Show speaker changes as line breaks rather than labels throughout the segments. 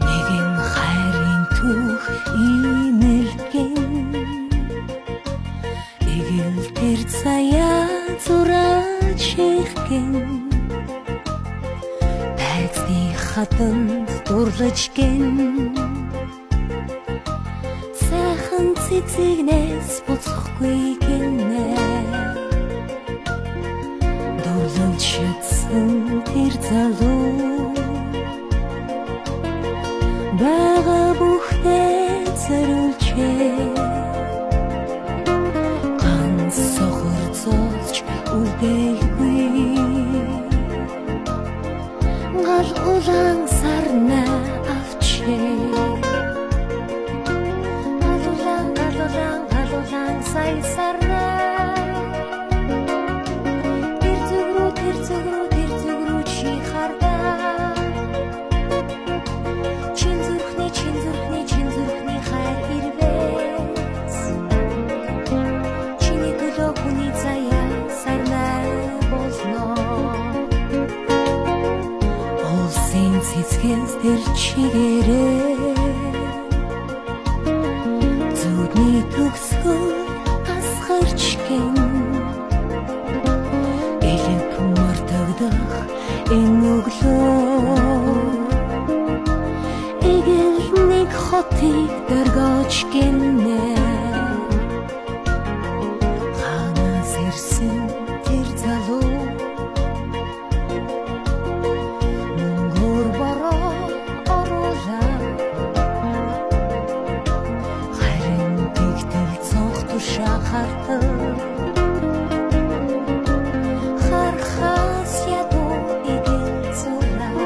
Нэгэн хайрын түүх инэлгэн эгэл тэр заяа зураач ихгэн тайзны хатанд дурлаж гэн сайхан цэцэгнээс буцахгүй гинэ дурлаж чадсан тэр залуу бага бүхнээ зориулжээ ганц сохор зоолж үлдээгүй гал улаан сарна авчээ галулаан сай сарна тэр зүгрүү чи хардаа чин зүрхний хайр ирвэс чиний төлөө хүний заяа сарнай болно улсын цэцгээс тэр чигээрээ зүудний төгсгөл асгарч гэн элэг мартагдах энэ өглөө нэг хотыг дөргөөж гинэ ханаас ирсэн тэр залуу мөнгөөр бороо оруулаа харин тэгтэл цонх тушаа хартав хархаас ядуу идэл зураа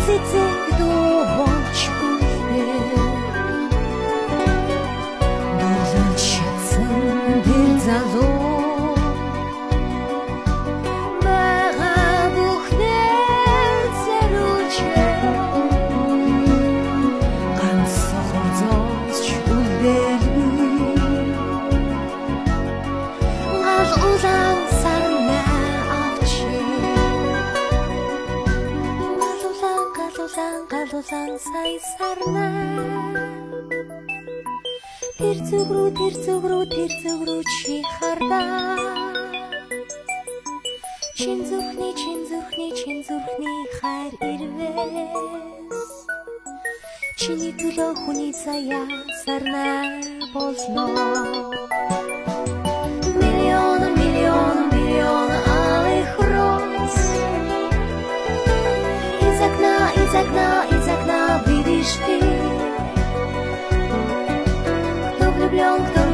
цэцэг дууч үлдээ дурлаж чадсан тэр залуу бага бүхнээ зориулжээ ганц сохор зоолж үлдээгүй гал улаан сарна галулаан сай сарна тэр зүгрүү чи хардаа чин зүрхний хайр ирвэс чиний төлөө хүний заяа сарнай болно миллион алых роз из окна видишь ты, кто влюблен, кто